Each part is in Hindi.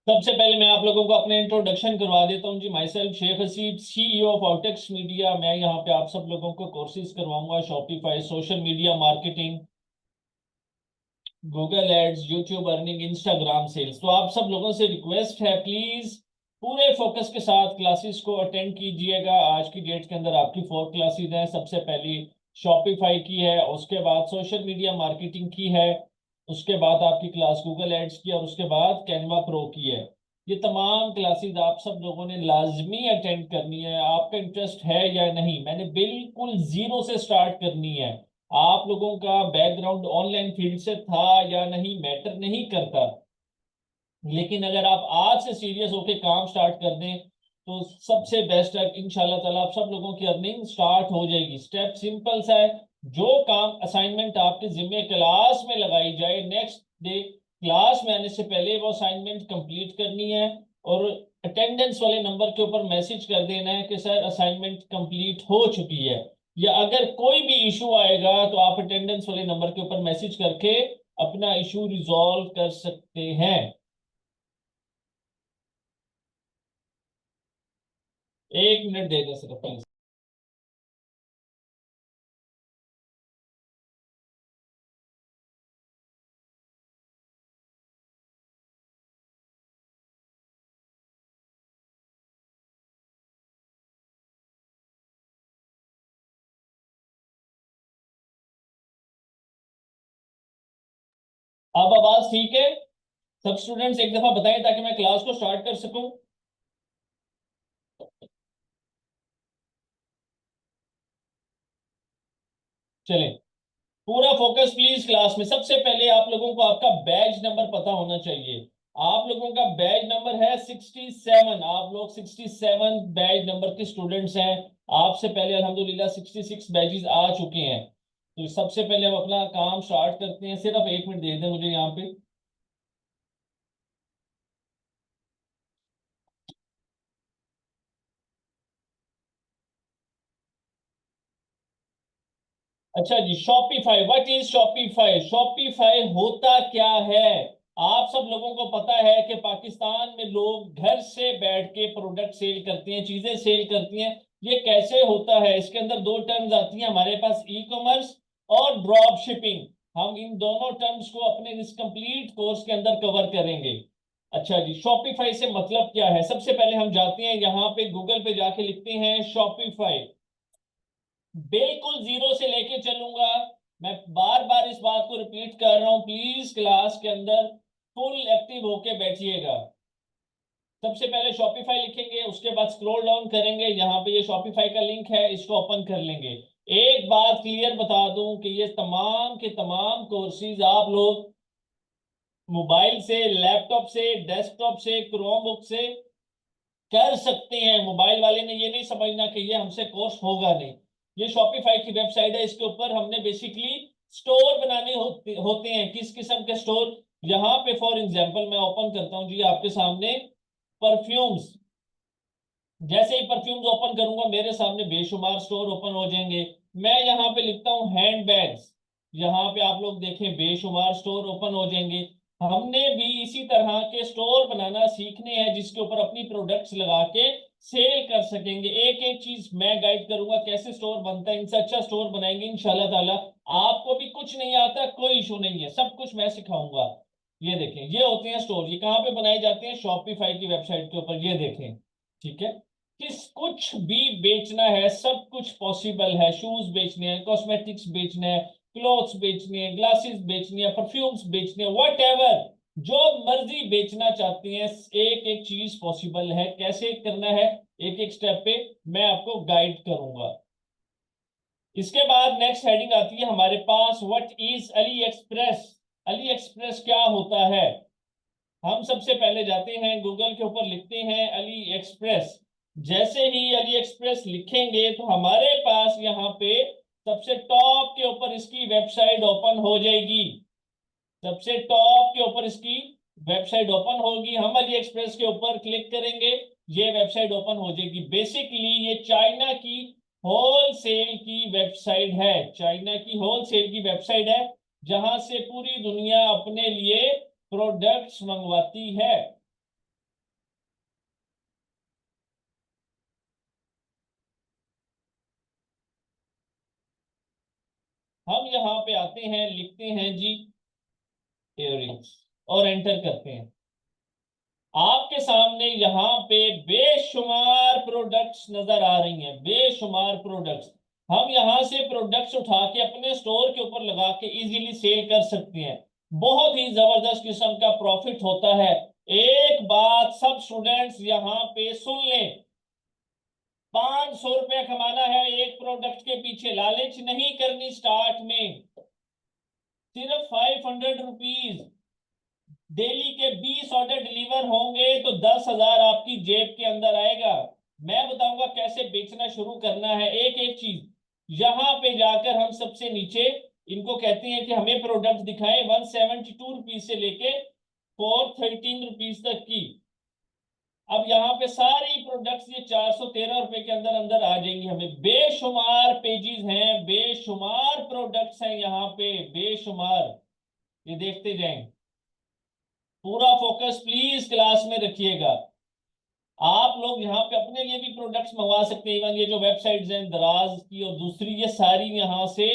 सबसे पहले मैं आप लोगों को अपने इंट्रोडक्शन करवा देता हूँ जी। Myself Sheikh Haseeb, CEO of Outex media. मैं यहाँ पे आप सब लोगों को कोर्सेज करवाऊंगा, Shopify, social media marketing, Google ads, YouTube earning, Instagram sales. तो आप सब लोगों से रिक्वेस्ट है, प्लीज पूरे फोकस के साथ क्लासेस को अटेंड कीजिएगा। आज की डेट के अंदर आपकी 4 क्लासेस हैं। सबसे पहली शॉपिफाई की है, उसके बाद सोशल मीडिया मार्केटिंग की है, उसके बाद आपकी क्लास गूगल एड्स की, और उसके बाद कैनवा प्रो की है। ये तमाम क्लासेस आप सब लोगों ने लाजमी अटेंड करनी है। आपका इंटरेस्ट है या नहीं, मैंने बिल्कुल जीरो से स्टार्ट करनी है। आप लोगों का बैकग्राउंड ऑनलाइन फील्ड से था या नहीं मैटर नहीं करता, लेकिन अगर आप आज से सीरियस होकर काम स्टार्ट कर दें तो सबसे बेस्ट है। इंशाल्लाह ताला आप सब लोगों की अर्निंग स्टार्ट हो जाएगी। स्टेप सिंपल सा है। जो काम असाइनमेंट आपके जिम्मे क्लास में लगाई जाए, नेक्स्ट डे क्लास में आने से पहले वो असाइनमेंट कंप्लीट करनी है, और अटेंडेंस वाले नंबर के ऊपर मैसेज कर देना है कि सर असाइनमेंट कंप्लीट हो चुकी है। या अगर कोई भी इशू आएगा तो आप अटेंडेंस वाले नंबर के ऊपर मैसेज करके अपना इशू रिजॉल्व कर सकते हैं। 1 मिनट दे दें सिर्फ प्लीज। अब आवाज ठीक है? सब स्टूडेंट्स एक दफा बताएं ताकि मैं क्लास को स्टार्ट कर सकूं। चलें, पूरा फोकस प्लीज क्लास में। सबसे पहले आप लोगों को आपका बैच नंबर पता होना चाहिए। आप लोगों का बैच नंबर है 67। आप लोग 67 बैच नंबर के स्टूडेंट्स हैं। आपसे पहले अल्हम्दुलिल्लाह 66 बैचेस आ चुके हैं। तो सबसे पहले हम अपना काम स्टार्ट करते हैं। सिर्फ 1 मिनट दे दें मुझे यहाँ पे। अच्छा जी, Shopify. What is Shopify? Shopify होता क्या है? आप सब लोगों को पता है कि पाकिस्तान में लोग घर से बैठ के प्रोडक्ट सेल करते हैं, चीजें सेल करती हैं। ये कैसे होता है? इसके अंदर दो टर्म्स आती हैं हमारे पास, ई कॉमर्स और ड्रॉप शिपिंग। हम इन दोनों टर्म्स को अपने इस कंप्लीट कोर्स के अंदर कवर करेंगे। अच्छा जी, शॉपिफाई से मतलब क्या है? सबसे पहले हम जाते हैं यहाँ पे, गूगल पे जाके लिखते हैं शॉपिफाई। बिल्कुल जीरो से लेके चलूंगा। मैं बार बार इस बात को रिपीट कर रहा हूं, प्लीज क्लास के अंदर फुल एक्टिव होके बैठिएगा। सबसे पहले शॉपिफाई लिखेंगे, उसके बाद स्क्रॉल डाउन करेंगे, यहाँ पे ये शॉपिफाई का लिंक है, इसको ओपन कर लेंगे। एक बात क्लियर बता दूं कि ये तमाम के तमाम कोर्सेज आप लोग मोबाइल से, लैपटॉप से, डेस्कटॉप से, क्रोमबुक से कर सकते हैं। मोबाइल वाले ने ये नहीं समझना कि ये हमसे कोर्स होगा नहीं। ये शॉपिफाई की वेबसाइट है, इसके ऊपर हमने बेसिकली स्टोर बनाने होते हैं। किस किस्म के स्टोर? यहाँ पे फॉर एग्जांपल मैं ओपन करता हूँ जी आपके सामने परफ्यूम्स। जैसे ही परफ्यूम्स ओपन करूंगा मेरे सामने बेशुमार स्टोर ओपन हो जाएंगे। मैं यहाँ पे लिखता हूँ हैंड बैग्स, यहाँ पे आप लोग देखें बेशुमार स्टोर ओपन हो जाएंगे। हमने भी इसी तरह के स्टोर बनाना सीखने हैं जिसके ऊपर अपनी प्रोडक्ट्स लगा के सेल कर सकेंगे। एक एक चीज मैं गाइड करूंगा कैसे स्टोर बनता है, इनसे अच्छा स्टोर बनाएंगे इंशाल्लाह ताला। आपको भी कुछ नहीं आता, कोई इशू नहीं है, सब कुछ मैं सिखाऊंगा। ये देखें, ये होते हैं स्टोर। ये कहाँ पे बनाए जाते हैं? शॉपिफाई की वेबसाइट के ऊपर, ये देखें। ठीक है, किस कुछ भी बेचना है, सब कुछ पॉसिबल है। शूज बेचने हैं, कॉस्मेटिक्स बेचने हैं, क्लोथ्स बेचने हैं, ग्लासेस बेचने हैं, परफ्यूम्स बेचने हैं, वट एवर जो मर्जी बेचना चाहते हैं, एक एक चीज पॉसिबल है। कैसे करना है, एक एक स्टेप पे मैं आपको गाइड करूंगा। इसके बाद नेक्स्ट हेडिंग आती है हमारे पास, what is AliExpress? AliExpress क्या होता है? हम सबसे पहले जाते हैं गूगल के ऊपर, लिखते हैं अली एक्सप्रेस। जैसे ही अली एक्सप्रेस लिखेंगे तो हमारे पास यहाँ पे सबसे टॉप के ऊपर इसकी वेबसाइट ओपन हो जाएगी। सबसे टॉप के ऊपर इसकी वेबसाइट ओपन होगी। हम अली एक्सप्रेस के ऊपर क्लिक करेंगे, ये वेबसाइट ओपन हो जाएगी। बेसिकली ये चाइना की होलसेल की वेबसाइट है। चाइना की होलसेल की वेबसाइट है जहां से पूरी दुनिया अपने लिए प्रोडक्ट्स मंगवाती है। हम यहाँ पे आते हैं, लिखते हैं जी इयररिंग्स और एंटर करते हैं। आपके सामने यहाँ पे बेशुमार प्रोडक्ट्स नजर आ रही हैं, बेशुमार प्रोडक्ट्स। हम यहाँ से प्रोडक्ट्स उठा के अपने स्टोर के ऊपर लगा के इजीली सेल कर सकते हैं। बहुत ही जबरदस्त किस्म का प्रॉफिट होता है। एक बात सब स्टूडेंट्स यहाँ पे सुन लें, 500 रुपया कमाना है एक प्रोडक्ट के पीछे, लालच नहीं करनी स्टार्ट में। सिर्फ 500 रुपीज, डेली के 20 ऑर्डर डिलीवर होंगे तो 10,000 आपकी जेब के अंदर आएगा। मैं बताऊंगा कैसे बेचना शुरू करना है एक एक चीज। यहां पे जाकर हम सबसे नीचे इनको कहते हैं कि हमें प्रोडक्ट दिखाएं 172 रुपीज से लेके 413 रुपीज तक की। अब यहाँ पे सारी प्रोडक्ट्स ये 413 रुपए के अंदर अंदर आ जाएंगी। हमें बेशुमार पेजेस हैं, बेशुमार प्रोडक्ट्स हैं यहाँ पे, बेशुमार। ये देखते जाएं। पूरा फोकस प्लीज क्लास में रखिएगा। आप लोग यहाँ पे अपने लिए भी प्रोडक्ट्स मंगवा सकते हैं। इवन ये जो वेबसाइट्स हैं दराज की और दूसरी, ये सारी यहाँ से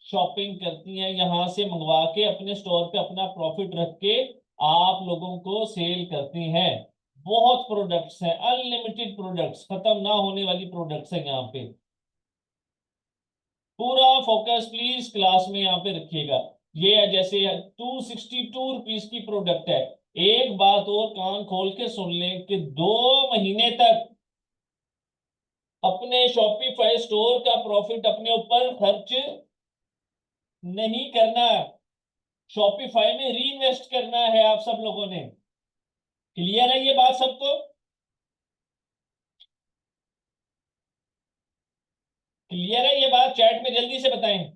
शॉपिंग करती हैं, यहाँ से मंगवा के अपने स्टोर पे अपना प्रॉफिट रख के आप लोगों को सेल करती हैं। बहुत प्रोडक्ट्स हैं, अनलिमिटेड प्रोडक्ट्स, खत्म ना होने वाली प्रोडक्ट्स हैं यहाँ पे। पूरा फोकस प्लीज क्लास में यहाँ पे रखिएगा। ये है जैसे 262 रुपीज की प्रोडक्ट है। एक बात और कान खोल के सुन लें कि 2 महीने तक अपने शॉपिफाई स्टोर का प्रॉफिट अपने ऊपर खर्च नहीं करना, शॉपिफाई में री इन्वेस्ट करना है आप सब लोगों ने। क्लियर है ये बात सबको? क्लियर है ये बात? चैट में जल्दी से बताएं।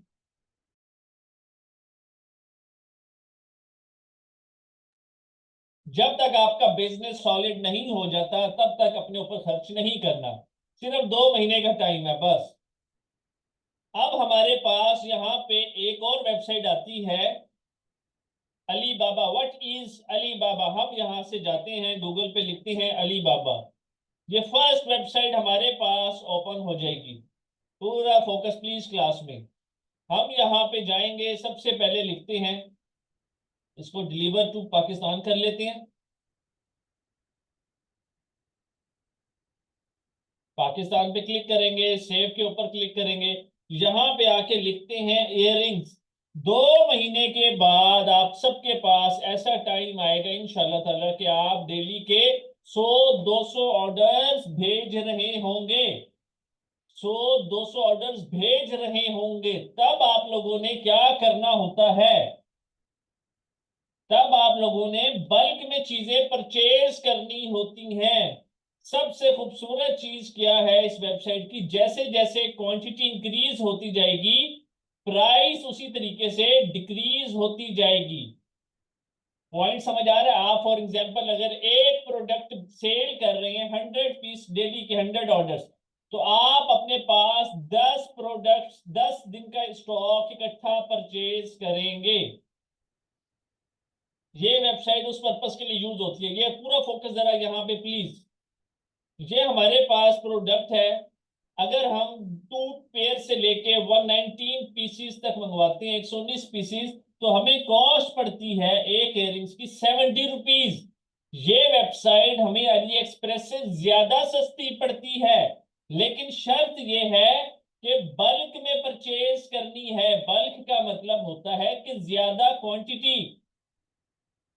जब तक आपका बिजनेस सॉलिड नहीं हो जाता तब तक अपने ऊपर खर्च नहीं करना। सिर्फ 2 महीने का टाइम है बस। अब हमारे पास यहाँ पे एक और वेबसाइट आती है अली बाबा। व्हाट इज अली बाबा? हम यहाँ से जाते हैं, गूगल पे लिखते हैं अली बाबा। ये फर्स्ट वेबसाइट हमारे पास ओपन हो जाएगी। पूरा फोकस प्लीज क्लास में। हम यहाँ पे जाएंगे, सबसे पहले लिखते हैं, इसको डिलीवर टू पाकिस्तान कर लेते हैं। पाकिस्तान पे क्लिक करेंगे, सेव के ऊपर क्लिक करेंगे, यहां पे आके लिखते हैं इयररिंग्स। 2 महीने के बाद आप सबके पास ऐसा टाइम आएगा इंशाल्लाह ताला कि आप डेली के 100-200 ऑर्डर्स भेज रहे होंगे, 100-200 ऑर्डर्स भेज रहे होंगे। तब आप लोगों ने क्या करना होता है? तब आप लोगों ने बल्क में चीजें परचेज करनी होती हैं। सबसे खूबसूरत चीज क्या है इस वेबसाइट की? जैसे जैसे क्वांटिटी इंक्रीज होती जाएगी, प्राइस उसी तरीके से डिक्रीज होती जाएगी। पॉइंट समझ आ रहा है? आप फॉर एग्जांपल अगर एक प्रोडक्ट सेल कर रहे हैं 100 पीस, डेली के 100 ऑर्डर्स, तो आप अपने पास 10 प्रोडक्ट्स 10 दिन का स्टॉक इकट्ठा परचेज करेंगे। ये वेबसाइट उस पर्पस के लिए यूज होती है। ये पूरा फोकस जरा यहाँ पे प्लीज। ये हमारे पास प्रोडक्ट है। अगर हम 2 पेयर से लेके 119 पीसीस तक मंगवाते हैं, 119 पीसीस, तो हमें कॉस्ट पड़ती है एक इयररिंग्स की 70 रुपीज। ये वेबसाइट हमें अली एक्सप्रेस से ज्यादा सस्ती पड़ती है, लेकिन शर्त ये है कि बल्क में परचेज करनी है। बल्क का मतलब होता है कि ज्यादा क्वांटिटी,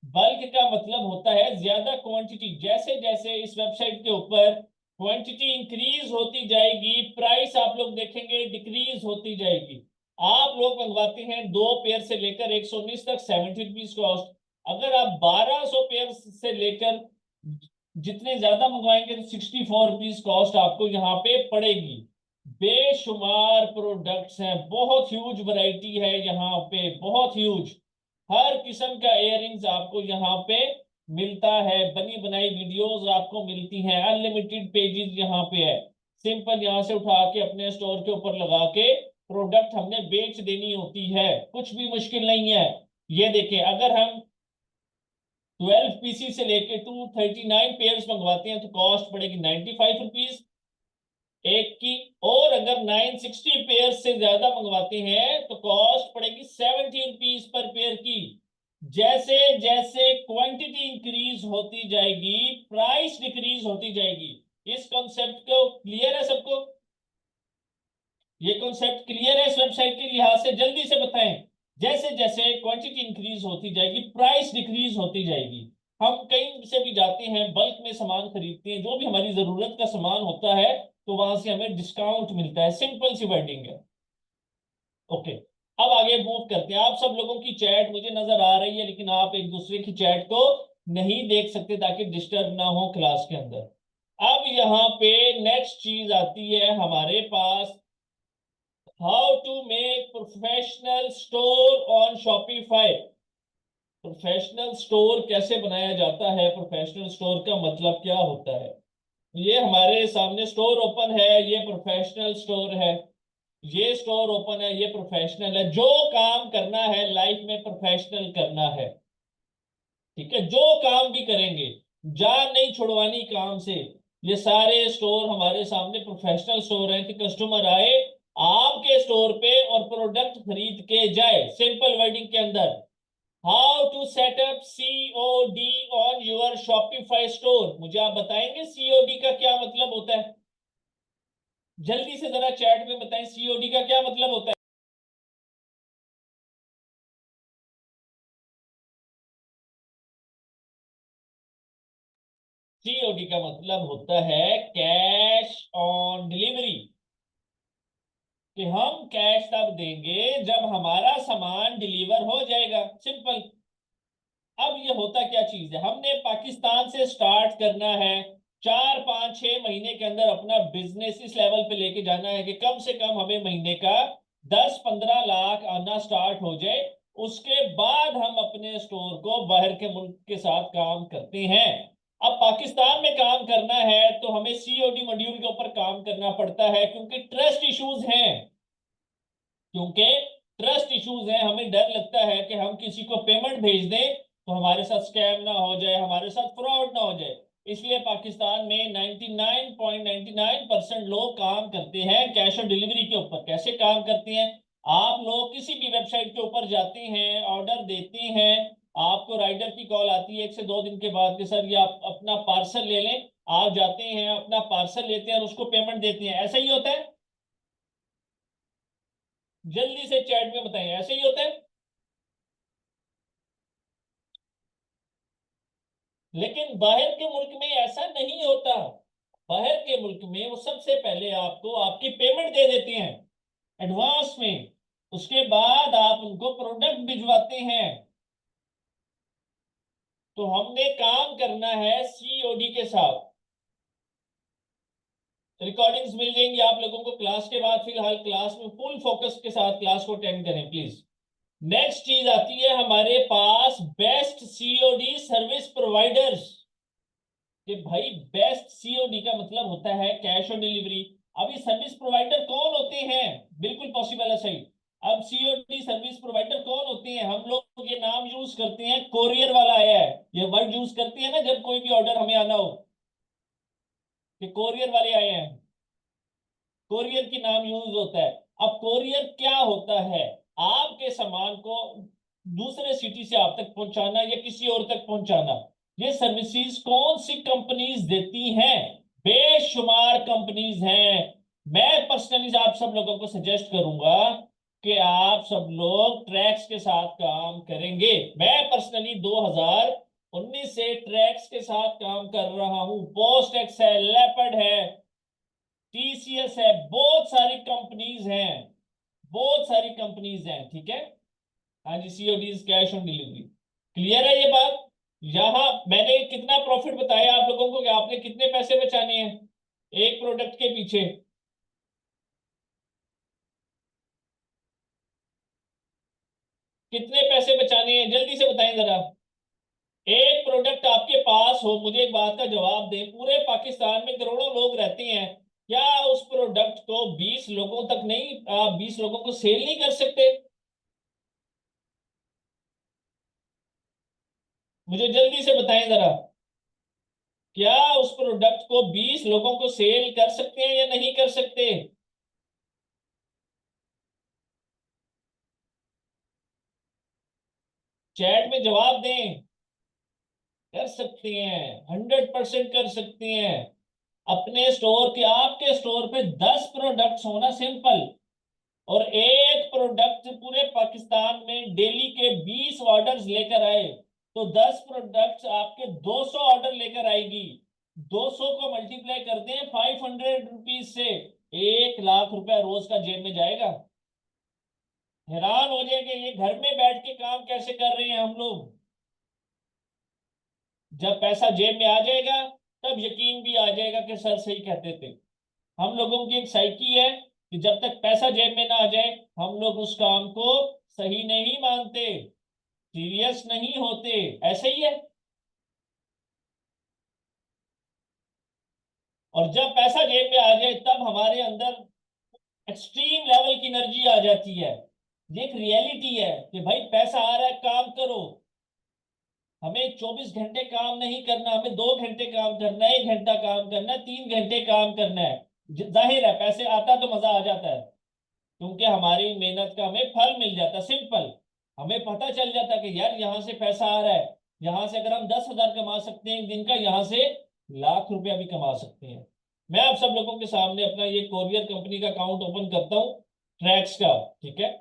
बल्क का मतलब होता है ज्यादा क्वांटिटी। जैसे जैसे इस वेबसाइट के ऊपर क्वांटिटी इंक्रीज होती जाएगी, प्राइस आप लोग देखेंगे डिक्रीज होती जाएगी। आप लोग मंगवाते हैं 2 पेयर से लेकर 119 तक, 70 रुपीज कॉस्ट। अगर आप 1200 पेयर से लेकर जितने ज्यादा मंगवाएंगे तो 64 रुपीज कॉस्ट आपको यहाँ पे पड़ेगी। बेशुमार प्रोडक्ट्स हैं, बहुत ह्यूज वैरायटी है यहाँ पे, बहुत ह्यूज। हर किस्म का इयररिंग्स आपको यहाँ पे मिलता है, बनी बनाई वीडियोस आपको मिलती हैं, अनलिमिटेड पेजेस यहाँ पे है। सिंपल यहाँ से उठा के अपने स्टोर के ऊपर लगा के प्रोडक्ट हमने बेच देनी होती है, कुछ भी मुश्किल नहीं है। ये देखें, अगर हम 12 पीसी से लेके 239 पेयर्स मंगवाते हैं तो कॉस्ट पड़ेगी 95 रुपीज। एक की। और अगर 960 पेयर से ज्यादा मंगवाते हैं तो कॉस्ट पड़ेगी 70 रुपीज पर पेयर की। जैसे जैसे क्वांटिटी इंक्रीज होती जाएगी प्राइस डिक्रीज होती जाएगी। इस कॉन्सेप्ट को क्लियर है सबको? ये कॉन्सेप्ट क्लियर है इस वेबसाइट के लिहाज से? जल्दी से बताएं। जैसे जैसे क्वांटिटी इंक्रीज होती जाएगी प्राइस डिक्रीज होती जाएगी। हम कहीं से भी जाते हैं बल्क में सामान खरीदते हैं, जो भी हमारी जरूरत का सामान होता है तो वहां से हमें डिस्काउंट मिलता है। सिंपल सी वर्डिंग है। ओके, अब आगे मूव करते हैं। आप सब लोगों की चैट मुझे नजर आ रही है, लेकिन आप एक दूसरे की चैट को नहीं देख सकते ताकि डिस्टर्ब ना हो क्लास के अंदर। अब यहाँ पे नेक्स्ट चीज आती है हमारे पास, how to make professional store on Shopify. Professional store कैसे बनाया जाता है, प्रोफेशनल स्टोर का मतलब क्या होता है। ये हमारे सामने स्टोर ओपन है, ये प्रोफेशनल स्टोर है। ये स्टोर ओपन है, ये प्रोफेशनल है। जो काम करना है लाइफ में प्रोफेशनल करना है, ठीक है? जो काम भी करेंगे, जान नहीं छुड़वानी काम से। ये सारे स्टोर हमारे सामने प्रोफेशनल स्टोर हैं कि कस्टमर आए आपके स्टोर पे और प्रोडक्ट खरीद के जाए। सिंपल वर्डिंग के अंदर, how to setup COD on your Shopify store. मुझे आप बताएंगे सीओडी का क्या मतलब होता है? जल्दी से जरा चैट में बताएं सीओडी का क्या मतलब होता है। सीओडी का मतलब होता है कैश ऑन डिलीवरी, कि हम कैश तब देंगे जब हमारा सामान डिलीवर हो जाएगा। सिंपल। अब ये होता क्या चीज है, हमने पाकिस्तान से स्टार्ट करना है, 4 5 6 महीने के अंदर अपना बिजनेस इस लेवल पे लेके जाना है कि कम से कम हमें महीने का 10 15 लाख आना स्टार्ट हो जाए। उसके बाद हम अपने स्टोर को बाहर के मुल्क के साथ काम करते हैं। अब पाकिस्तान में काम करना है तो हमें सीओडी मॉड्यूल के ऊपर काम करना पड़ता है, क्योंकि ट्रस्ट इश्यूज हैं। क्योंकि ट्रस्ट इश्यूज हैं, हमें डर लगता है कि हम किसी को पेमेंट भेज दें तो हमारे साथ स्कैम ना हो जाए, हमारे साथ फ्रॉड ना हो जाए। इसलिए पाकिस्तान में 99.99% लोग काम करते हैं कैश ऑन डिलीवरी के ऊपर। कैसे काम करते हैं? आप लोग किसी भी वेबसाइट के ऊपर जाते हैं, ऑर्डर देते हैं, आपको राइडर की कॉल आती है 1 से 2 दिन के बाद कि सर ये आप अपना पार्सल ले लें। आप जाते हैं अपना पार्सल लेते हैं और उसको पेमेंट देते हैं। ऐसा ही होता है? जल्दी से चैट में बताइए, ऐसे ही होता है? लेकिन बाहर के मुल्क में ऐसा नहीं होता। बाहर के मुल्क में वो सबसे पहले आपको आपकी पेमेंट दे देते हैं एडवांस में, उसके बाद आप उनको प्रोडक्ट भिजवाते हैं। तो हमने काम करना है सीओडी के साथ। रिकॉर्डिंग्स मिल जाएंगी आप लोगों को क्लास के बाद। फिलहाल क्लास में फुल फोकस के साथ क्लास को अटेंड करें प्लीज। नेक्स्ट चीज आती है हमारे पास, बेस्ट सीओडी सर्विस प्रोवाइडर्स। कि भाई बेस्ट सीओडी का मतलब होता है कैश ऑन डिलीवरी। अब ये सर्विस प्रोवाइडर कौन होते हैं? बिल्कुल पॉसिबल है, सही। अब सीओडी सर्विस प्रोवाइडर कौन होते हैं? हम लोग ये नाम यूज करते हैं, कोरियर वाला आया है, ये वर्ड यूज करते हैं ना जब कोई भी ऑर्डर हमें आना हो कि कोरियर वाले आए हैं। कोरियर की नाम यूज होता है। अब कोरियर क्या होता है? आपके सामान को दूसरे सिटी से आप तक पहुंचाना या किसी और तक पहुंचाना। ये सर्विसेज कौन सी कंपनीज देती हैं? बेशुमार कंपनीज हैं। मैं पर्सनली आप सब लोगों को सजेस्ट करूंगा कि आप सब लोग ट्रैक्स के साथ काम करेंगे। मैं पर्सनली 2019 से ट्रैक्स के साथ काम कर रहा हूं। पोस्ट एक्स है, लेपर्ड है, टीसीएस है, बहुत सारी कंपनीज हैं, बहुत सारी कंपनीज हैं, ठीक है? हाँ जी, COD cash on delivery. Clear है ये बात? यहां मैंने कितना प्रॉफिट बताया आप लोगों को कि आपने कितने पैसे बचाने हैं एक प्रोडक्ट के पीछे? कितने पैसे बचाने हैं जल्दी से बताएं जरा। एक प्रोडक्ट आपके पास हो, मुझे एक बात का जवाब दें, पूरे पाकिस्तान में करोड़ों लोग रहते हैं, क्या उस प्रोडक्ट को 20 लोगों तक नहीं, आप 20 लोगों को सेल नहीं कर सकते? मुझे जल्दी से बताएं जरा क्या उस प्रोडक्ट को 20 लोगों को सेल कर सकते हैं या नहीं कर सकते? चैट में जवाब दें। कर सकते हैं, 100% कर सकते हैं। अपने स्टोर के, आपके स्टोर पे 10 प्रोडक्ट्स होना सिंपल, और एक प्रोडक्ट पूरे पाकिस्तान में डेली के 20 ऑर्डर्स लेकर आए, तो 10 प्रोडक्ट्स आपके 200 ऑर्डर लेकर आएगी। 200 को मल्टीप्लाई करते हैं 500 रुपीज से, 1 लाख रुपया रोज का जेब में जाएगा। हैरान हो जाएंगे ये घर में बैठ के काम कैसे कर रहे हैं हम लोग। जब पैसा जेब में आ जाएगा तब यकीन भी आ जाएगा कि सर सही कहते थे। हम लोगों की एक साइकी है कि जब तक पैसा जेब में ना आ जाए हम लोग उस काम को सही नहीं मानते, सीरियस नहीं होते। ऐसे ही है। और जब पैसा जेब में आ जाए तब हमारे अंदर एक्सट्रीम लेवल की एनर्जी आ जाती है। ये एक रियलिटी है कि भाई पैसा आ रहा है, काम करो। हमें 24 घंटे काम नहीं करना, हमें 2 घंटे काम करना है, 1 घंटा काम करना है, 3 घंटे काम करना है। जाहिर है पैसे आता तो मजा आ जाता है, क्योंकि हमारी मेहनत का हमें फल मिल जाता है। सिंपल। हमें पता चल जाता है कि यार यहाँ से पैसा आ रहा है, यहाँ से अगर हम 10,000 कमा सकते हैं एक दिन का, यहाँ से लाख रुपया भी कमा सकते हैं। मैं आप सब लोगों के सामने अपना ये कोरियर कंपनी का अकाउंट ओपन करता हूँ, ट्रैक्स का। ठीक है,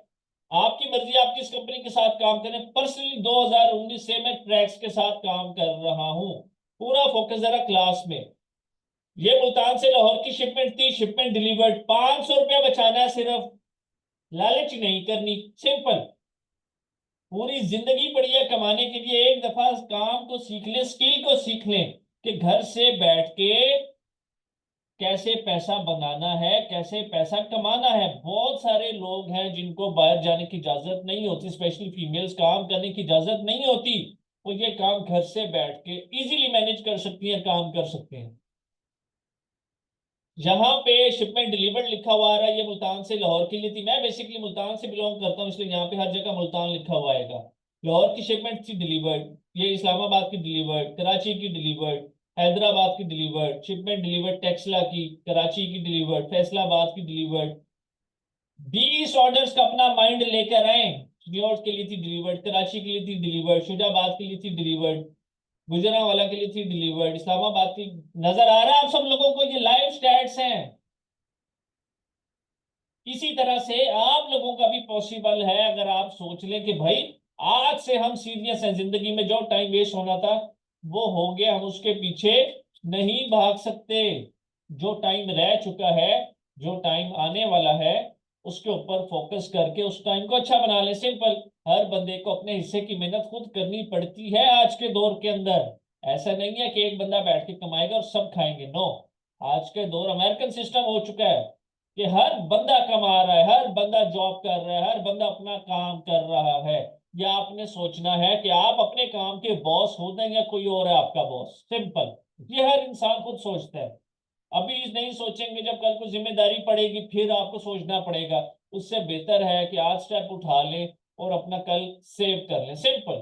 आपकी मर्जी आप किस कंपनी के साथ काम करें। पर्सनली 2019 से मैं ट्रैक्स के साथ काम कर रहा हूँ। पूरा फोकस जरा क्लास में। ये मुल्तान से लाहौर की शिपमेंट थी, शिपमेंट डिलीवर्ड, 500 रुपया बचाना है सिर्फ, लालच नहीं करनी, सिंपल। पूरी जिंदगी पड़ी है कमाने के लिए, एक दफा काम को सीख लें, स्किल को सीख लें कि घर से बैठ के कैसे पैसा बनाना है, कैसे पैसा कमाना है। बहुत सारे लोग हैं जिनको बाहर जाने की इजाजत नहीं होती, स्पेशली फीमेल्स, काम करने की इजाजत नहीं होती। वो ये काम घर से बैठ के इजीली मैनेज कर सकती हैं, काम कर सकते हैं। यहाँ पे शिपमेंट डिलीवर्ड लिखा हुआ आ रहा है, ये मुल्तान से लाहौर के लिए थी। मैं बेसिकली मुल्तान से बिलोंग करता हूँ, इसलिए यहाँ पे हर जगह मुल्तान लिखा हुआ आएगा। लाहौर की शिपमेंट थी डिलीवर्ड, ये इस्लामाबाद की डिलीवर्ड, कराची की डिलीवर्ड, हैदराबाद की डिलीवर्ड, शिपमेंट डिलीवर्ड टेक्सला की, कराची की डिलीवर्ड, फैसलाबाद की डिलीवर्ड। 20 ऑर्डर्स का अपना माइंड लेकर आए। न्यूयॉर्क के लिए थी डिलीवर्ड, कराची के लिए थी डिलीवर्ड, शुजाबाद के लिए थी डिलीवर्ड, गुजरांवाला के लिए थी डिलीवर्ड, इस्लामाबाद की। नजर आ रहा है आप सब लोगों को, ये लाइव स्टैट्स हैं। इसी तरह से आप लोगों का भी पॉसिबल है, अगर आप सोच लें कि भाई आज से हम सीरियस हैं, जिंदगी में जो टाइम वेस्ट होना था वो हो गया, हम उसके पीछे नहीं भाग सकते। जो टाइम रह चुका है, जो टाइम आने वाला है, उसके ऊपर फोकस करके उस टाइम को अच्छा बना ले। सिंपल। हर बंदे को अपने हिस्से की मेहनत खुद करनी पड़ती है आज के दौर के अंदर। ऐसा नहीं है कि एक बंदा बैठ के कमाएगा और सब खाएंगे, नो। आज के दौर अमेरिकन सिस्टम हो चुका है कि हर बंदा कमा रहा है, हर बंदा जॉब कर रहा है, हर बंदा अपना काम कर रहा है। या आपने सोचना है कि आप अपने काम के बॉस हो दें या कोई और है आपका बॉस, सिंपल। ये हर इंसान खुद सोचता है। अभी नहीं सोचेंगे, जब कल को जिम्मेदारी पड़ेगी फिर आपको सोचना पड़ेगा। उससे बेहतर है कि आज स्टेप उठा लें और अपना कल सेव कर लें, सिंपल।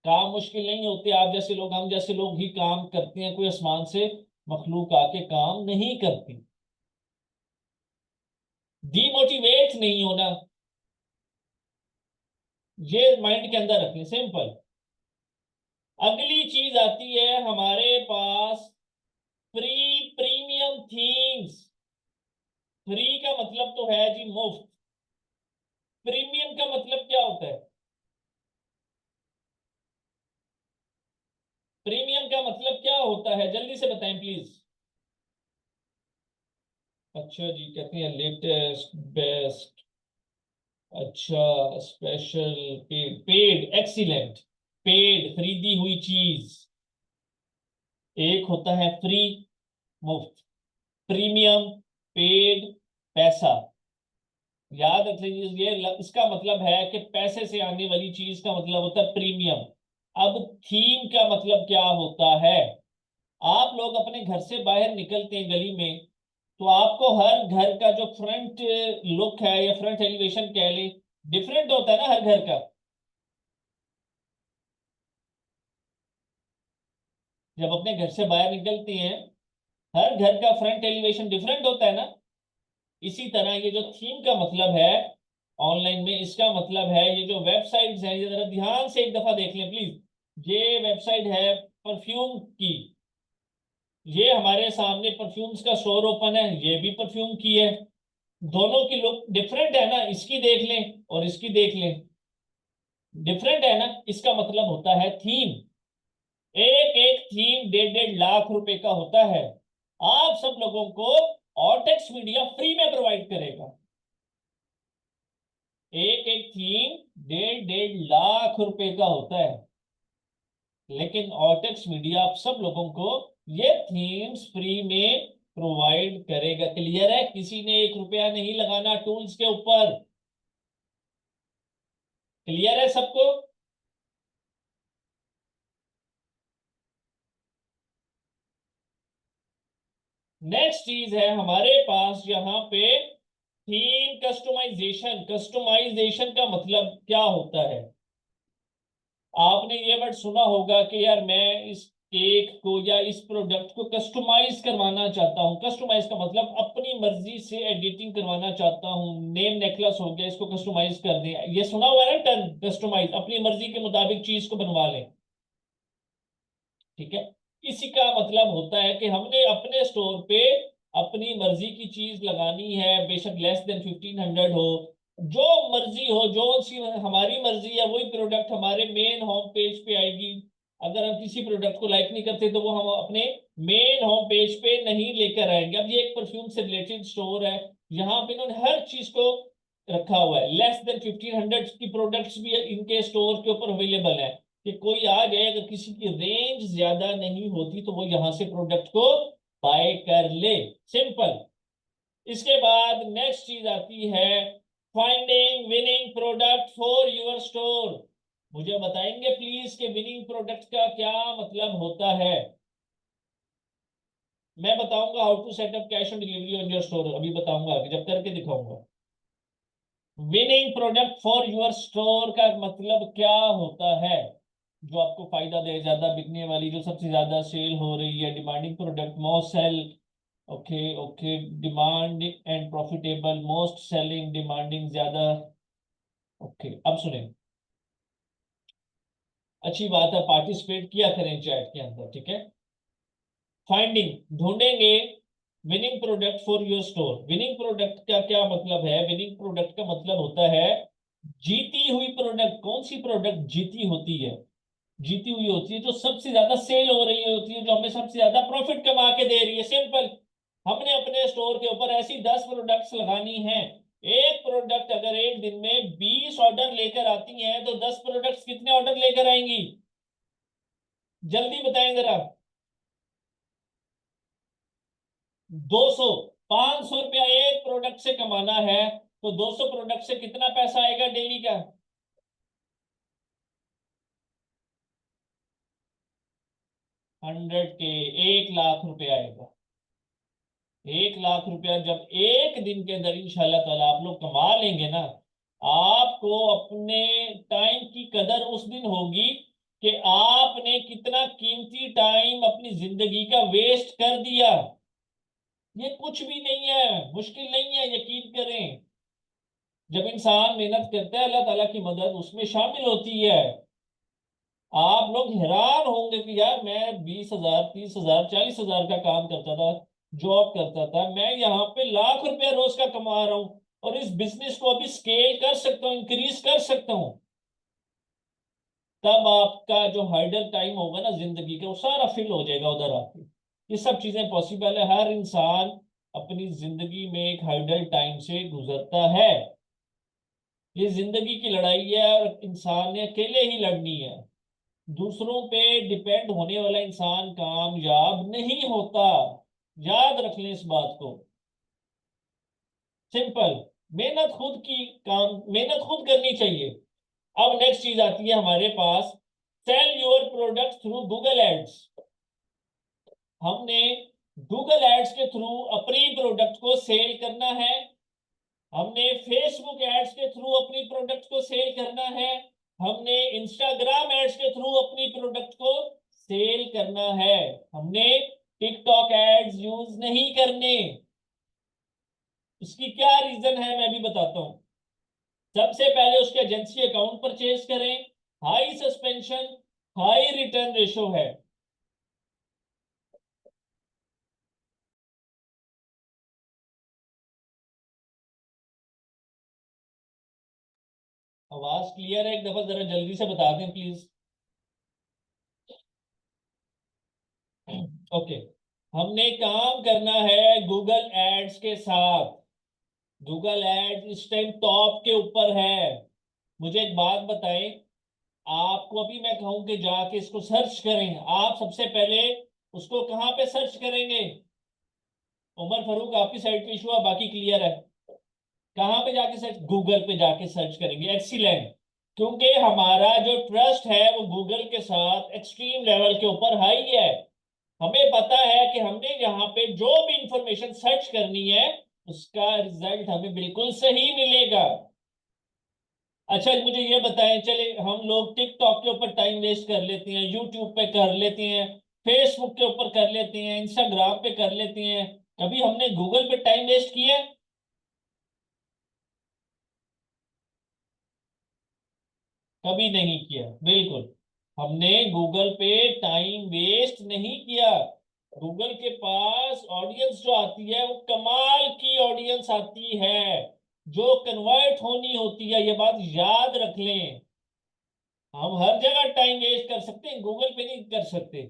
काम मुश्किल नहीं होते, आप जैसे लोग, हम जैसे लोग ही काम करते हैं, कोई आसमान से मखलूक आके काम नहीं करती। डीमोटिवेट नहीं होना, ये माइंड के अंदर रखें, सिंपल। अगली चीज आती है हमारे पास, फ्री प्रीमियम थीम्स। फ्री का मतलब तो है जी मुफ्त। प्रीमियम का मतलब क्या होता है? प्रीमियम का मतलब क्या होता है, जल्दी से बताएं प्लीज। अच्छा जी, कहते हैं लेटेस्ट, बेस्ट, अच्छा, special, paid, paid, excellent. Paid, खरीदी हुई चीज। एक होता है फ्री, मुफ्त। प्रीमियम, पेड, पैसा। याद रख लीजिए, ये इसका मतलब है कि पैसे से आने वाली चीज का मतलब होता है प्रीमियम। अब थीम का मतलब क्या होता है? आप लोग अपने घर से बाहर निकलते हैं गली में, तो आपको हर घर का जो फ्रंट लुक है या फ्रंट एलिवेशन कह ले, डिफरेंट होता है ना हर घर का। जब अपने घर से बाहर निकलते हैं, हर घर का फ्रंट एलिवेशन डिफरेंट होता है ना। इसी तरह ये जो थीम का मतलब है ऑनलाइन में, इसका मतलब है ये जो वेबसाइट्स हैं, ये जरा ध्यान से एक दफा देख लें प्लीज। ये वेबसाइट है परफ्यूम की, ये हमारे सामने परफ्यूम्स का स्टोर ओपन है, ये भी परफ्यूम की है। दोनों की लुक डिफरेंट है ना, इसकी देख लें और इसकी देख लें, डिफरेंट है ना। इसका मतलब होता है थीम। एक एक थीम 1.5 लाख रुपए का होता है। आप सब लोगों को ऑर्टेक्स मीडिया फ्री में प्रोवाइड करेगा। एक एक थीम 1.5 लाख रुपए का होता है, लेकिन ऑर्टेक्स मीडिया आप सब लोगों को ये थीम्स फ्री में प्रोवाइड करेगा। क्लियर है? किसी ने 1 रुपया नहीं लगाना टूल्स के ऊपर। क्लियर है सबको? नेक्स्ट चीज है हमारे पास यहाँ पे थीम कस्टमाइजेशन। कस्टमाइजेशन का मतलब क्या होता है? आपने ये वर्ड सुना होगा कि यार मैं इस केक को या इस प्रोडक्ट को कस्टमाइज करवाना चाहता हूँ। कस्टमाइज का मतलब अपनी मर्जी से एडिटिंग करवाना चाहता हूँ। नेम नेकलेस हो गया, इसको कस्टमाइज कर दें, ये सुना हुआ है ना टर्म कस्टमाइज। अपनी मर्जी के मुताबिक चीज को बनवा लें, ठीक है। इसी का मतलब होता है कि हमने अपने स्टोर पे अपनी मर्जी की चीज लगानी है, बेशक लेस देन 1500 हो, जो मर्जी हो, जो सी हमारी मर्जी है वही प्रोडक्ट हमारे मेन होम पेज पे आएगी। अगर हम किसी प्रोडक्ट को लाइक नहीं करते तो वो हम अपने मेन होम पेज पे नहीं लेकर आएंगे। अब ये एक परफ्यूम से रिलेटेड स्टोर है, यहाँ पे इन्होंने हर चीज को रखा हुआ है। लेस देन 1500 की प्रोडक्ट्स भी इनके स्टोर के ऊपर अवेलेबल है, कि कोई आ जाए, अगर किसी की रेंज ज्यादा नहीं होती तो वो यहां से प्रोडक्ट को बाय कर ले। सिंपल। इसके बाद नेक्स्ट चीज आती है finding winning product for your store. मुझे बताएंगे प्लीज कि विनिंग प्रोडक्ट का क्या मतलब होता है? मैं बताऊंगा how to setup cash on delivery on your store, अभी बताऊंगा, अभी जब करके दिखाऊंगा। Winning product for your store का मतलब क्या होता है? जो आपको फायदा दे, ज्यादा बिकने वाली, जो सबसे ज्यादा सेल हो रही है, demanding product, most sale. Okay okay, demand and profitable, most selling, demanding ज्यादा। ओके, अब सुने, अच्छी बात है, पार्टिसिपेट किया करें चैट के अंदर, ठीक है। फाइंडिंग, ढूंढेंगे winning product for your store. Winning product का क्या मतलब है? विनिंग प्रोडक्ट का मतलब होता है जीती हुई प्रोडक्ट। कौन सी प्रोडक्ट जीती होती है? जीती हुई होती है जो सबसे ज्यादा सेल हो रही होती है, जो हमें सबसे ज्यादा प्रॉफिट कमा के दे रही है। सिंपल। हमने अपने स्टोर के ऊपर ऐसी 10 प्रोडक्ट्स लगानी है। एक प्रोडक्ट अगर एक दिन में 20 ऑर्डर लेकर आती है तो 10 प्रोडक्ट्स कितने ऑर्डर लेकर आएंगी? जल्दी बताएं जरा। 200। 500 रुपया एक प्रोडक्ट से कमाना है तो 200 प्रोडक्ट से कितना पैसा आएगा डेली का? 100 के, 1 लाख रुपया आएगा। 1 लाख रुपया जब एक दिन के अंदर इंशाल्लाह ताला आप लोग कमा लेंगे ना, आपको अपने टाइम की कदर उस दिन होगी कि आपने कितना कीमती टाइम अपनी जिंदगी का वेस्ट कर दिया। ये कुछ भी नहीं है, मुश्किल नहीं है, यकीन करें। जब इंसान मेहनत करता है, अल्लाह ताला की मदद उसमें शामिल होती है। आप लोग हैरान होंगे कि यार मैं 20,000, 30,000, 40,000 का काम करता था, जॉब करता था, मैं यहाँ पे लाख रुपया रोज का कमा रहा हूँ और इस बिजनेस को अभी स्केल कर सकता हूँ, इंक्रीज कर सकता हूँ। तब आपका जो हाइडल टाइम होगा ना जिंदगी का, वो सारा फिल हो जाएगा उधर आके। ये सब चीजें पॉसिबल है। हर इंसान अपनी जिंदगी में एक हाइडल टाइम से गुजरता है। ये जिंदगी की लड़ाई है और इंसान ने अकेले ही लड़नी है। दूसरों पे डिपेंड होने वाला इंसान कामयाब नहीं होता। याद रख लें इस बात को। सिंपल। मेहनत खुद करनी चाहिए। अब नेक्स्ट चीज आती है हमारे पास, sell your product through Google ads. हमने गूगल एड्स के थ्रू अपनी प्रोडक्ट को सेल करना है। हमने फेसबुक एड्स के थ्रू अपनी प्रोडक्ट को सेल करना है। हमने इंस्टाग्राम एड्स के थ्रू अपनी प्रोडक्ट को सेल करना है, हमने टिकटॉक एड्स यूज नहीं करने। इसकी क्या रीजन है मैं भी बताता हूं। सबसे पहले उसके एजेंसी अकाउंट परचेज करें, high suspension, high return ratio है। आवाज क्लियर है? एक दफा जरा जल्दी से बता दें प्लीज। ओके, हमने काम करना है गूगल एड्स के साथ। गूगल एड्स इस टाइम टॉप के ऊपर है। मुझे एक बात बताएं, आपको अभी मैं कहूं कि जाके इसको सर्च करें, आप सबसे पहले उसको कहां पे सर्च करेंगे? उमर फारूक आपकी साइड पे इशू है, बाकी क्लियर है। कहां पे जाके सर्च? गूगल पे जाके सर्च करेंगे। एक्सीलेंट, क्योंकि हमारा जो ट्रस्ट है वो गूगल के साथ एक्सट्रीम लेवल के ऊपर हाई है। हमें पता है कि हमने यहाँ पे जो भी इंफॉर्मेशन सर्च करनी है उसका रिजल्ट हमें बिल्कुल सही मिलेगा। अच्छा मुझे ये बताएं, चले हम लोग टिकटॉक के ऊपर टाइम वेस्ट कर लेते हैं, यूट्यूब पे कर लेते हैं, फेसबुक के ऊपर कर लेते हैं, इंस्टाग्राम पे कर लेते हैं, कभी हमने गूगल पे टाइम वेस्ट किया है? कभी नहीं किया, बिल्कुल। हमने गूगल पे टाइम वेस्ट नहीं किया। गूगल के पास ऑडियंस जो आती है वो कमाल की ऑडियंस आती है, जो कन्वर्ट होनी होती है। ये बात याद रख लें। हम हर जगह टाइम वेस्ट कर सकते हैं, गूगल पे नहीं कर सकते।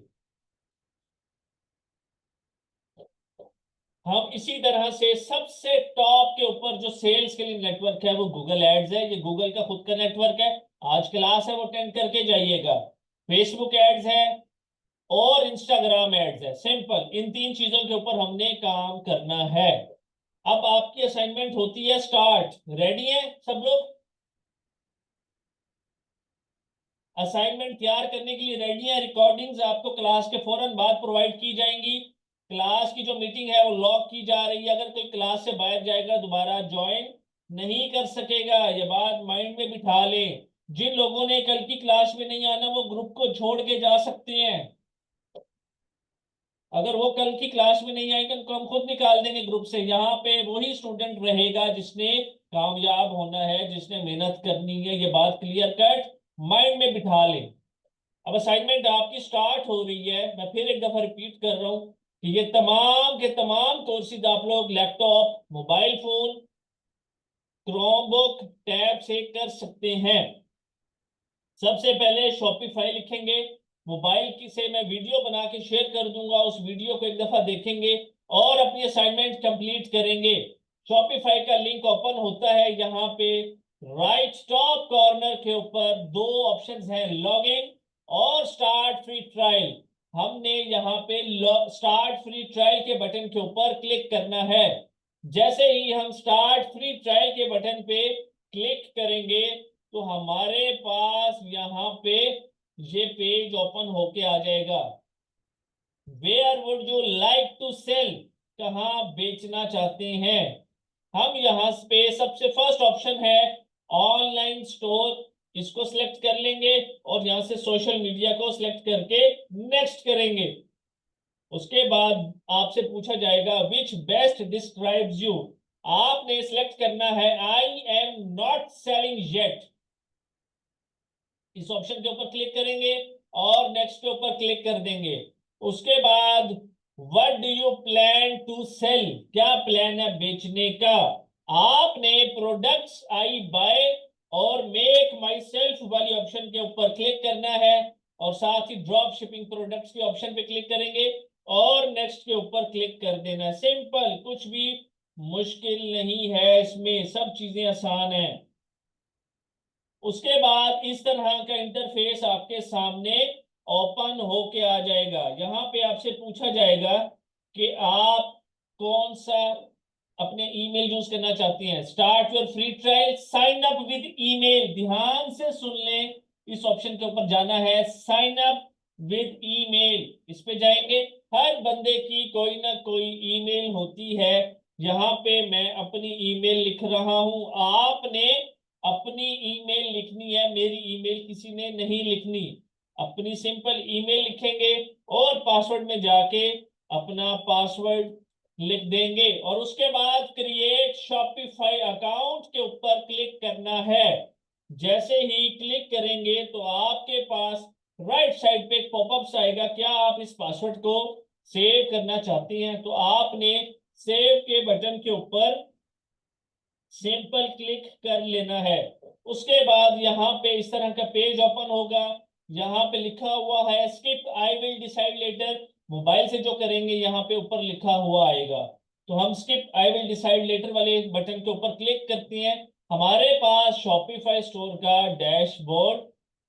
हम इसी तरह से सबसे टॉप के ऊपर जो सेल्स के लिए नेटवर्क है वो गूगल एड्स है। ये गूगल का खुद का नेटवर्क है। आज क्लास है वो अटेंड करके जाइएगा। फेसबुक एड्स है और इंस्टाग्राम एड्स है। सिंपल, इन तीन चीजों के ऊपर हमने काम करना है। अब आपकी असाइनमेंट होती है स्टार्ट। रेडी है सब लोग? असाइनमेंट तैयार करने के लिए रेडी है? रिकॉर्डिंग्स आपको क्लास के फौरन बाद प्रोवाइड की जाएंगी। क्लास की जो मीटिंग है वो लॉक की जा रही है। अगर कोई क्लास से बाहर जाएगा दोबारा ज्वाइन नहीं कर सकेगा, ये बात माइंड में बिठा लें। जिन लोगों ने कल की क्लास में नहीं आना वो ग्रुप को छोड़ के जा सकते हैं। अगर वो कल की क्लास में नहीं आएंगे तो हम खुद निकाल देंगे ग्रुप से। यहाँ पे वही स्टूडेंट रहेगा जिसने कामयाब होना है, जिसने मेहनत करनी है। ये बात क्लियर कट माइंड में बिठा लें। अब असाइनमेंट आपकी स्टार्ट हो रही है। मैं फिर एक दफा रिपीट कर रहा हूं कि ये तमाम के तमाम कोर्सेज आप लोग laptop, mobile phone, Chromebook, tab से कर सकते हैं। सबसे पहले शॉपिफाई लिखेंगे। मोबाइल की से मैं वीडियो बना के शेयर कर दूंगा, उस वीडियो को एक दफा देखेंगे और अपनी असाइनमेंट कंप्लीट करेंगे। शॉपिफाई का लिंक ओपन होता है यहाँ पे। राइट टॉप कॉर्नर के ऊपर दो ऑप्शंस हैं, लॉगिन और स्टार्ट फ्री ट्रायल। हमने यहाँ पे स्टार्ट फ्री ट्रायल के बटन के ऊपर क्लिक करना है। जैसे ही हम स्टार्ट फ्री ट्रायल के बटन पे क्लिक करेंगे तो हमारे पास यहाँ पे ये पेज ओपन होके आ जाएगा। Where would you like to sell, कहाँ बेचना चाहते हैं? हम यहाँ पे सबसे फर्स्ट ऑप्शन है ऑनलाइन स्टोर, इसको सिलेक्ट कर लेंगे और यहाँ से सोशल मीडिया को सिलेक्ट करके नेक्स्ट करेंगे। उसके बाद आपसे पूछा जाएगा विच बेस्ट डिस्क्राइब्स यू। आपने सिलेक्ट करना है I am not selling yet. इस ऑप्शन के ऊपर क्लिक करेंगे और नेक्स्ट के ऊपर क्लिक कर देंगे। उसके बाद what do you plan to sell, क्या प्लान है बेचने का? आपने प्रोडक्ट्स आई बाय और मेक माई सेल्फ वाली ऑप्शन के ऊपर क्लिक करना है और साथ ही ड्रॉप शिपिंग प्रोडक्ट्स के ऑप्शन पे क्लिक करेंगे और नेक्स्ट के ऊपर क्लिक कर देना। सिंपल, कुछ भी मुश्किल नहीं है इसमें, सब चीजें आसान है। उसके बाद इस तरह का इंटरफेस आपके सामने ओपन होके आ जाएगा। यहाँ पे आपसे पूछा जाएगा कि आप कौन सा अपने ईमेल यूज करना चाहते हैं। Start your free trial, sign up with email, ध्यान से सुन लें। इस ऑप्शन के ऊपर जाना है, साइन अप विद ईमेल, इस पे जाएंगे। हर बंदे की कोई ना कोई ईमेल होती है। यहाँ पे मैं अपनी ईमेल लिख रहा हूं, आपने अपनी ईमेल लिखनी है, मेरी ईमेल किसी ने नहीं लिखनी। अपनी सिंपल ईमेल लिखेंगे और पासवर्ड में जाके अपना पासवर्ड लिख देंगे और उसके बाद क्रिएट शॉपिफाई अकाउंट के ऊपर क्लिक करना है। जैसे ही क्लिक करेंगे तो आपके पास राइट साइड पे एक पॉपअप आएगा, क्या आप इस पासवर्ड को सेव करना चाहती हैं? तो आपने सेव के बटन के ऊपर सिंपल क्लिक कर लेना है। उसके बाद यहाँ पे इस तरह का पेज ओपन होगा। यहाँ पे लिखा हुआ है skip I will decide letter. Mobile से जो करेंगे यहाँ पे ऊपर लिखा हुआ आएगा, तो हम skip I will decide letter वाले बटन के ऊपर क्लिक करते हैं। हमारे पास शॉपिफाई स्टोर का डैशबोर्ड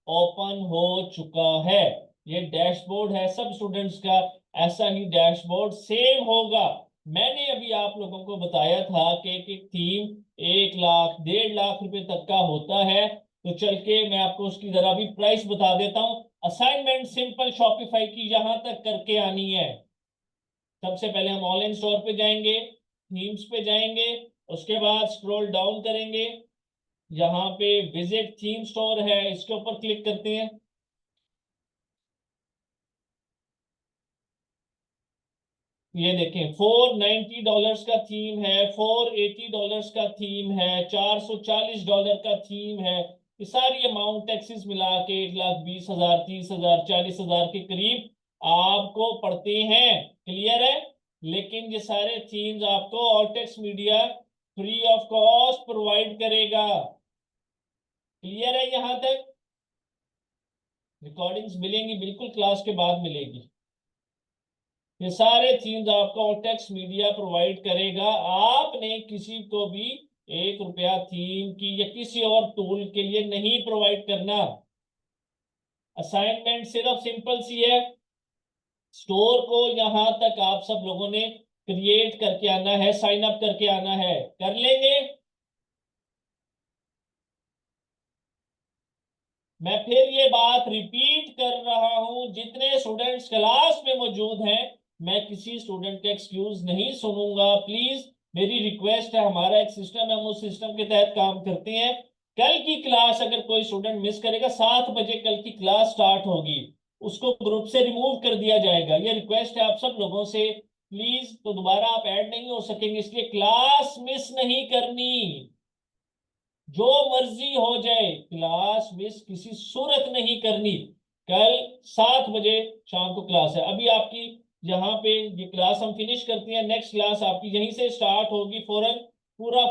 ओपन हो चुका है। ये डैशबोर्ड है सब स्टूडेंट्स का, ऐसा ही डैशबोर्ड सेम होगा। मैंने अभी आप लोगों को बताया था कि एक थीम 1 लाख 1.5 लाख रुपए तक का होता है। तो चल के मैं आपको उसकी जरा भी प्राइस बता देता हूं। असाइनमेंट सिंपल शॉपिफाई की यहां तक करके आनी है। सबसे पहले हम ऑनलाइन स्टोर पे जाएंगे, थीम्स पे जाएंगे, उसके बाद स्क्रॉल डाउन करेंगे, यहाँ पे विजिट थीम स्टोर है, इसके ऊपर क्लिक करते हैं। ये देखें $490 का थीम है, $480 का थीम है, $440 का थीम है। ये सारी अमाउंट टैक्सेस मिला के 1,20,000 30,000 40,000 के करीब आपको पड़ते हैं। क्लियर है? लेकिन ये सारे थीम्स आपको Outex media free of cost provide करेगा। क्लियर है यहां तक? रिकॉर्डिंग्स मिलेंगी बिल्कुल, क्लास के बाद मिलेगी। ये सारे थीम्स आपको ऑल्टेक्स मीडिया प्रोवाइड करेगा। आपने किसी को भी 1 रुपया थीम की या किसी और टूल के लिए नहीं प्रोवाइड करना। असाइनमेंट सिर्फ सिंपल सी है, स्टोर को यहां तक आप सब लोगों ने क्रिएट करके आना है, साइन अप करके आना है। कर लेंगे? मैं फिर ये बात रिपीट कर रहा हूं, जितने स्टूडेंट्स क्लास में मौजूद हैं, मैं किसी स्टूडेंट का एक्सक्यूज नहीं सुनूंगा। प्लीज मेरी रिक्वेस्ट है, हमारा एक सिस्टम है, हम उस सिस्टम के तहत काम करते हैं। कल की क्लास अगर कोई स्टूडेंट मिस करेगा, 7 बजे कल की क्लास स्टार्ट होगी, उसको ग्रुप से रिमूव कर दिया जाएगा। ये रिक्वेस्ट है आप सब लोगों से, प्लीज। तो दोबारा आप ऐड नहीं हो सकेंगे, इसलिए क्लास मिस नहीं करनी। जो मर्जी हो जाए, क्लास मिस किसी सूरत नहीं करनी। कल 7 बजे शाम को क्लास है। अभी आपकी यहाँ पे ये क्लास हम फिनिश करते हैं, नेक्स्ट क्लास आपकी यहीं से स्टार्ट होगी फौरन। पूरा